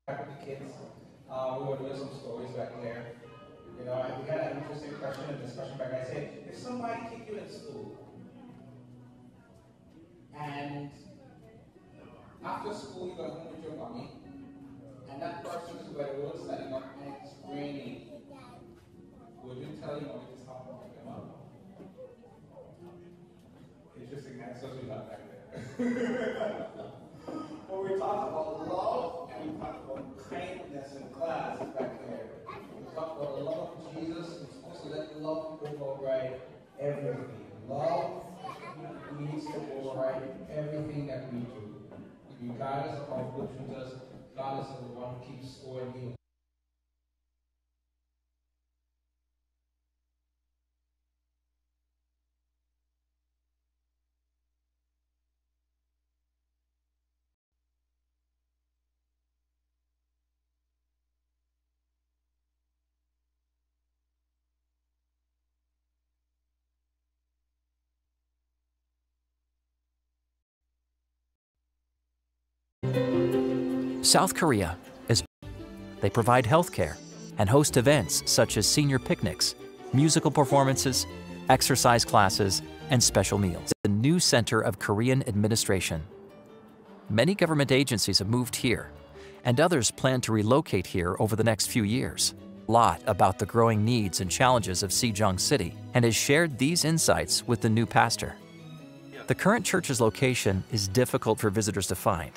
with the kids. We were doing some stories back there. You know, and we had an interesting question and discussion back there. I said, if somebody kicked you in school, and after school you got home with your mommy, and that person who were all standing up and it's raining, would you tell your mommy to stop walking them up? Interesting answers we got back there. When we talked about love and we talked about kindness in class back there, we talked about the love of Jesus. We're supposed to let love override everything. Love needs to override everything that we do. Regardless of how good treat us, God is the one who keeps score and heals. South Korea is. They provide health care and host events such as senior picnics, musical performances, exercise classes, and special meals. The new center of Korean administration. Many government agencies have moved here, and others plan to relocate here over the next few years. A lot about the growing needs and challenges of Sejong City, and has shared these insights with the new pastor. The current church's location is difficult for visitors to find,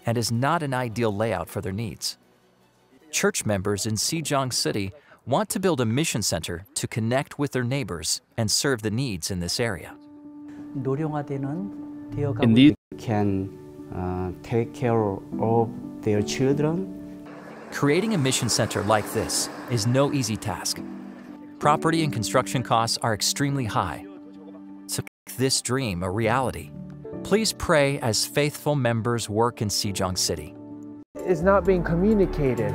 and is not an ideal layout for their needs. Church members in Sejong City want to build a mission center to connect with their neighbors and serve the needs in this area. Indeed, can take care of their children. Creating a mission center like this is no easy task. Property and construction costs are extremely high. To make this dream a reality, please pray as faithful members work in Sejong City. It's not being communicated.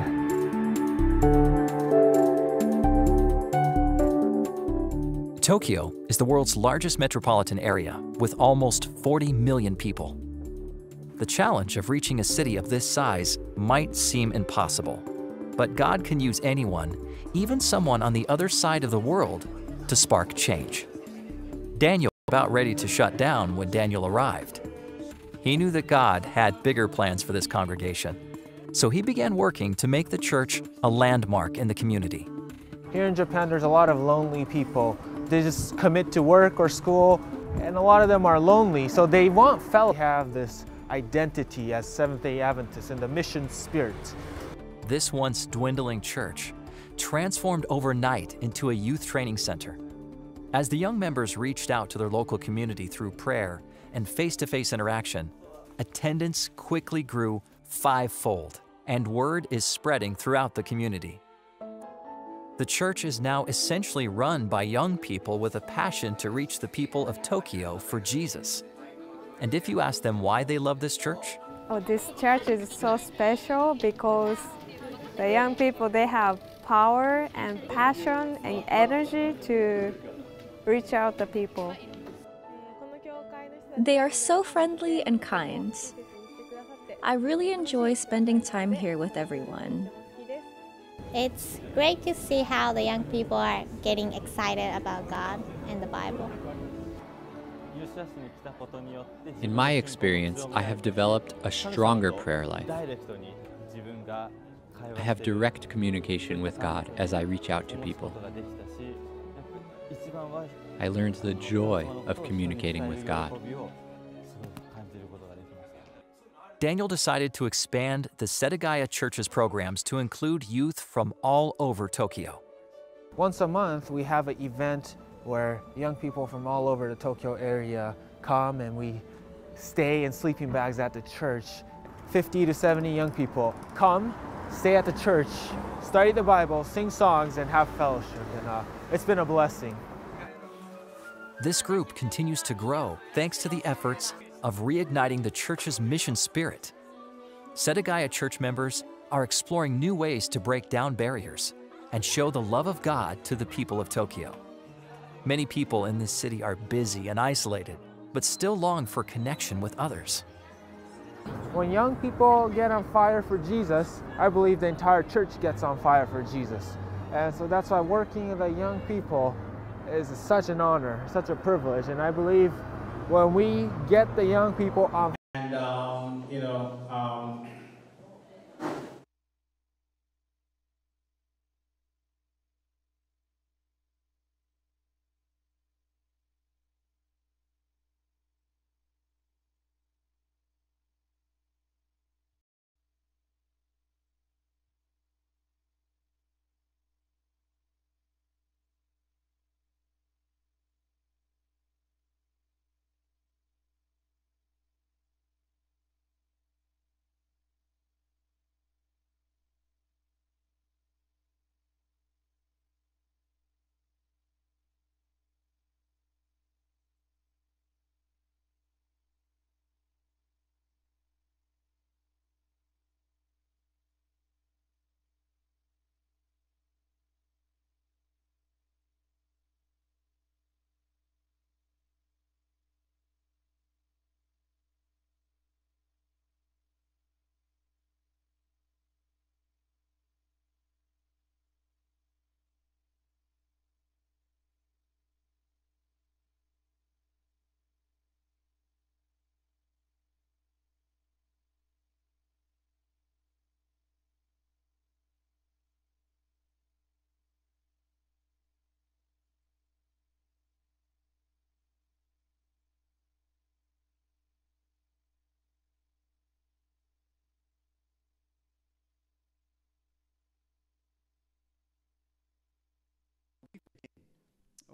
Tokyo is the world's largest metropolitan area with almost 40 million people. The challenge of reaching a city of this size might seem impossible, but God can use anyone, even someone on the other side of the world, to spark change. Daniel was about ready to shut down when Daniel arrived. He knew that God had bigger plans for this congregation, so he began working to make the church a landmark in the community. Here in Japan, there's a lot of lonely people. They just commit to work or school, and a lot of them are lonely, so they want fellowship. Have this identity as Seventh-day Adventists in the mission spirit. This once dwindling church transformed overnight into a youth training center. As the young members reached out to their local community through prayer and face-to-face interaction, attendance quickly grew fivefold, and word is spreading throughout the community. The church is now essentially run by young people with a passion to reach the people of Tokyo for Jesus. And if you ask them why they love this church, oh, this church is so special because the young people, they have power and passion and energy to reach out to people. They are so friendly and kind. I really enjoy spending time here with everyone. It's great to see how the young people are getting excited about God and the Bible. In my experience, I have developed a stronger prayer life. I have direct communication with God as I reach out to people. I learned the joy of communicating with God. Daniel decided to expand the Setagaya Church's programs to include youth from all over Tokyo. Once a month, we have an event where young people from all over the Tokyo area come and we stay in sleeping bags at the church. 50 to 70 young people come, stay at the church, study the Bible, sing songs, and have fellowship. And it's been a blessing. This group continues to grow thanks to the efforts of reigniting the church's mission spirit. Setagaya church members are exploring new ways to break down barriers and show the love of God to the people of Tokyo. Many people in this city are busy and isolated, but still long for connection with others. When young people get on fire for Jesus, I believe the entire church gets on fire for Jesus. And so that's why working with the young people is such an honor, such a privilege. And I believe when we get the young people on And,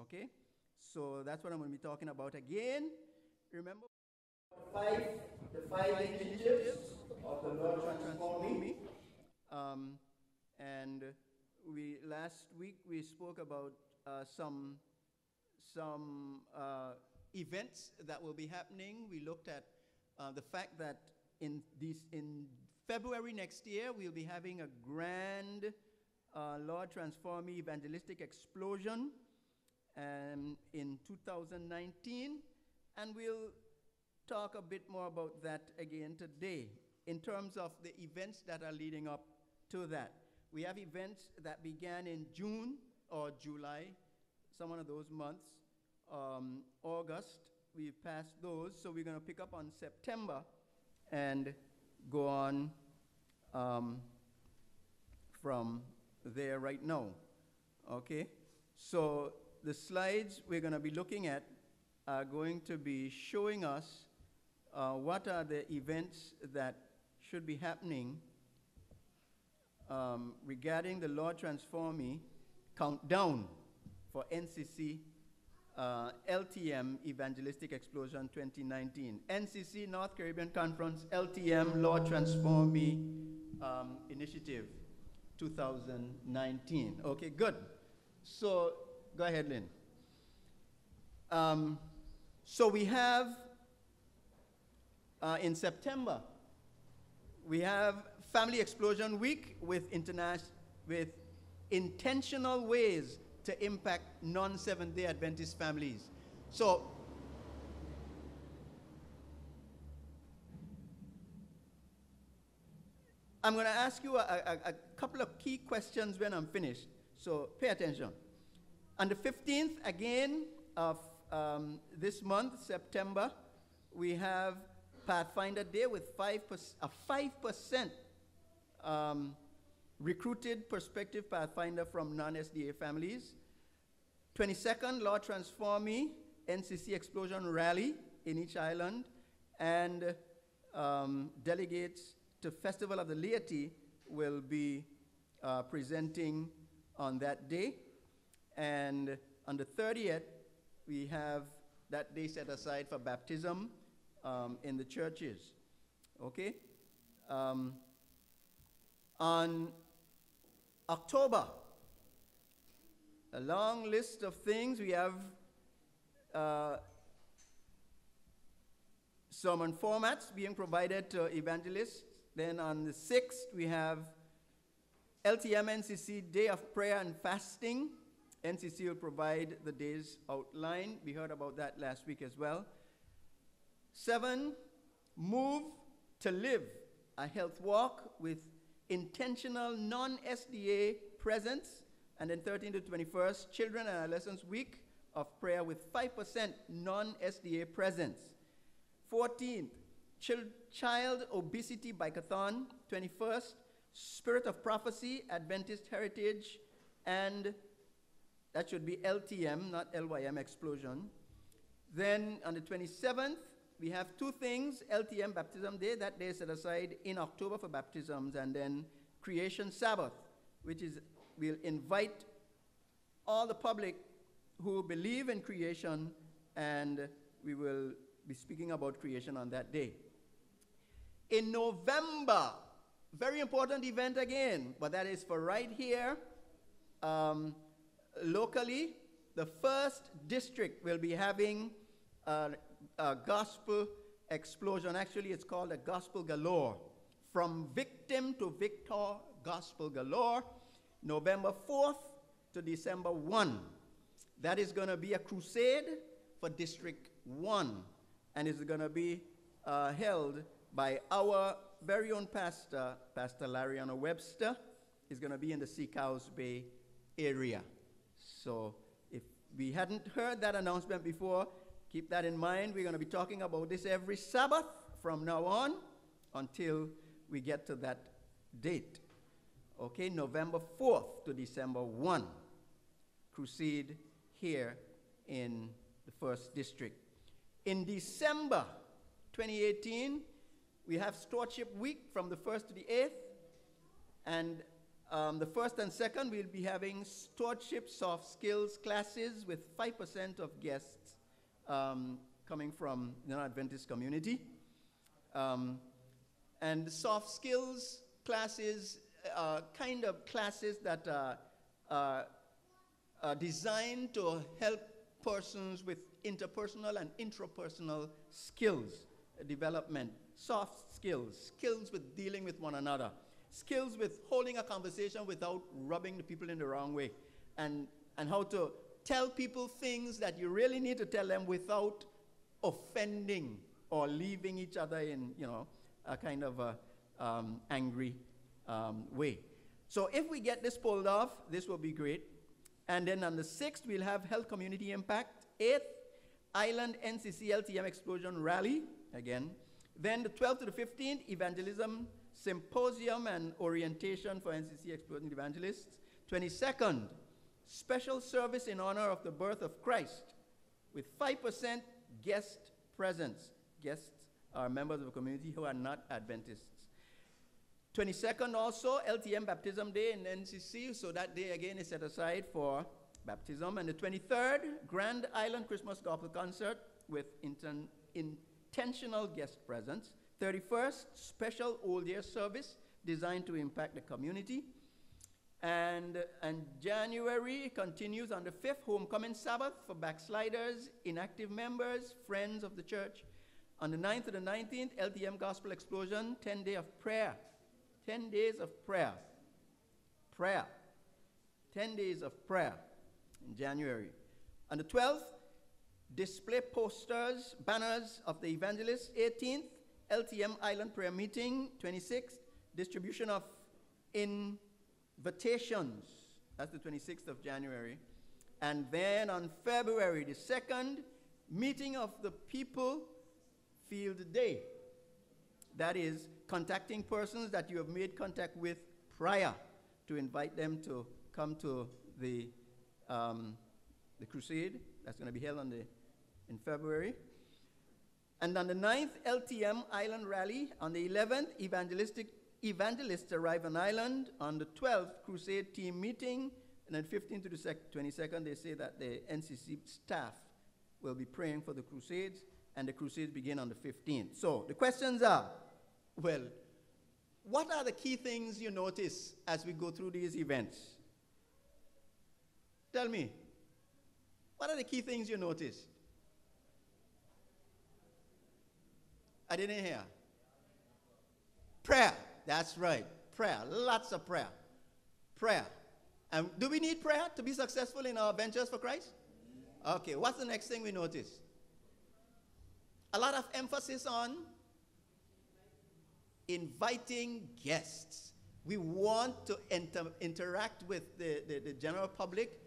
Okay? So that's what I'm going to be talking about again. Remember five, the five initiatives of the Lord Transform Me. And last week we spoke about some events that will be happening. We looked at the fact that in February next year we'll be having a grand Lord Transform Me evangelistic explosion in 2019, and we'll talk a bit more about that again today in terms of the events that are leading up to that. We have events that began in June or July, some of those months. August, we've passed those, so we're going to pick up on September and go on from there right now. Okay? So the slides we're going to be looking at are going to be showing us what are the events that should be happening regarding the Lord Transform Me countdown for NCC LTM Evangelistic Explosion 2019. NCC, North Caribbean Conference, LTM Lord Transform Me Initiative 2019. Okay, good. So go ahead, Lynn. So we have, in September, we have Family Explosion Week with intentional ways to impact non-Seventh-day Adventist families. So I'm going to ask you a couple of key questions when I'm finished. So pay attention. On the 15th, again, of this month, September, we have Pathfinder Day with a 5% recruited prospective Pathfinder from non-SDA families. 22nd, Lord Transform Me, NCC Explosion Rally in each island, and delegates to Festival of the Laity will be presenting on that day. And on the 30th, we have that day set aside for baptism in the churches. Okay? On October, a long list of things. We have sermon formats being provided to evangelists. Then on the 6th, we have LTM NCC Day of Prayer and Fasting. NCC will provide the day's outline. We heard about that last week as well. 7, Move to live a health walk with intentional non-SDA presence. And then 13th to 21st, Children and Adolescents Week of Prayer with 5% non-SDA presence. 14th, Child Obesity Bikeathon. 21st, Spirit of Prophecy, Adventist Heritage, and that should be LTM, not LYM Explosion. Then on the 27th, we have two things: LTM Baptism Day, that day is set aside in October for baptisms, and then Creation Sabbath, which is, we'll invite all the public who believe in creation, and we will be speaking about creation on that day. In November, very important event again, but that is for right here, locally. The first district will be having a gospel explosion. Actually, it's called a gospel galore. From victim to victor, gospel galore. November 4th to December 1. That is going to be a crusade for District 1. And it's going to be held by our very own pastor, Pastor Lariana Webster. Is going to be in the Seacoast Bay area. So if we hadn't heard that announcement before, keep that in mind. We're going to be talking about this every Sabbath from now on until we get to that date. Okay, November 4th to December 1. Crusade here in the 1st District. In December 2018, we have Stewardship Week from the 1st to the 8th. And the 1st and 2nd, we'll be having Stewardship Soft Skills classes with 5% of guests coming from the non-Adventist community. And the soft skills classes, kind of classes that are designed to help persons with interpersonal and intrapersonal skills development, soft skills, skills with dealing with one another, skills with holding a conversation without rubbing the people in the wrong way, and how to tell people things that you really need to tell them without offending or leaving each other in, you know, a kind of a, angry way. So if we get this pulled off, this will be great. And then on the 6th, we'll have Health Community Impact. 8th, Island NCC LTM Explosion Rally, again. Then the 12th to the 15th, Evangelism Symposium and Orientation for NCC Explosion Evangelists. 22nd, Special Service in honor of the birth of Christ with 5% guest presence. Guests are members of the community who are not Adventists. 22nd also, LTM Baptism Day in NCC, so that day again is set aside for baptism. And the 23rd, Grand Island Christmas Gospel Concert with intentional guest presence. 31st, special Old Year service designed to impact the community. And January continues on the 5th, Homecoming Sabbath for backsliders, inactive members, friends of the church. On the 9th to the 19th, LTM Gospel Explosion, 10 days of prayer. 10 days of prayer. Prayer. 10 days of prayer in January. On the 12th, display posters, banners of the evangelists. 18th, LTM Island Prayer Meeting. 26th, distribution of invitations. That's the 26th of January. And then on February the 2nd, meeting of the people field day. That is contacting persons that you have made contact with prior to invite them to come to the crusade. That's going to be held in February. And on the 9th, LTM Island Rally. On the 11th, evangelists arrive on island. On the 12th, crusade team meeting. And then 15th to the 22nd, they say that the NCC staff will be praying for the crusades, and the crusades begin on the 15th. So the questions are, well, what are the key things you notice as we go through these events? Tell me, what are the key things you notice? I didn't hear. Prayer, that's right, prayer, lots of prayer. Prayer. And do we need prayer to be successful in our ventures for Christ? Okay, what's the next thing we notice? A lot of emphasis on inviting guests. We want to interact with the general public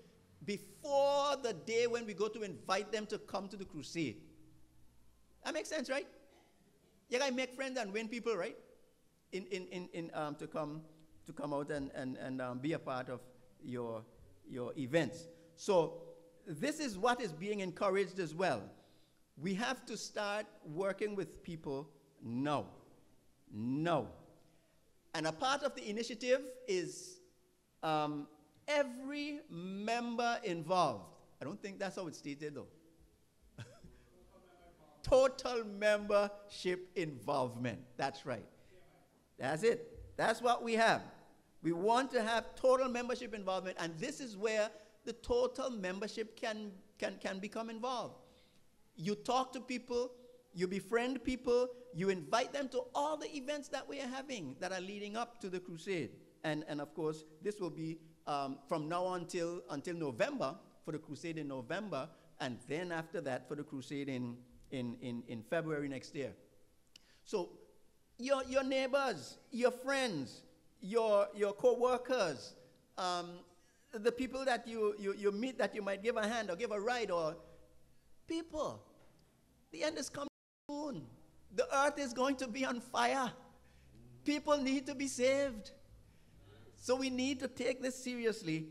before the day when we go to invite them to come to the crusade. That makes sense, right? You gotta make friends and win people, right? To come out and be a part of your events. So this is what is being encouraged as well. We have to start working with people now. Now. And a part of the initiative is every member involved. I don't think that's how it's stated though. Total membership involvement. That's right. That's it. That's what we have. We want to have total membership involvement, and this is where the total membership can become involved. You talk to people, you befriend people, you invite them to all the events that we are having that are leading up to the crusade. And of course, this will be from now until November, for the crusade in November, and then after that for the crusade in February next year. So your neighbors, your friends, your co-workers, the people that you meet that you might give a hand or give a ride, or people, the end is coming soon. The earth is going to be on fire. People need to be saved. So we need to take this seriously.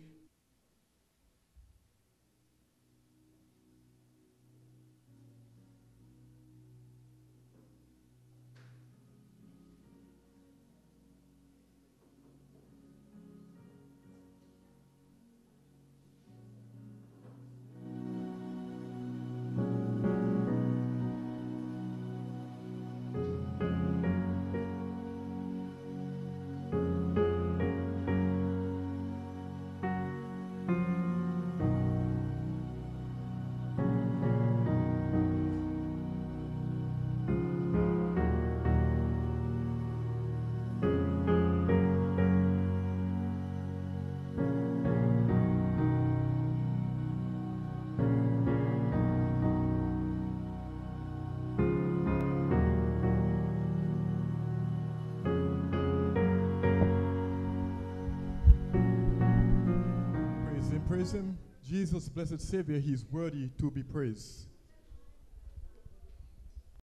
Praise him, Jesus, blessed Savior, he is worthy to be praised.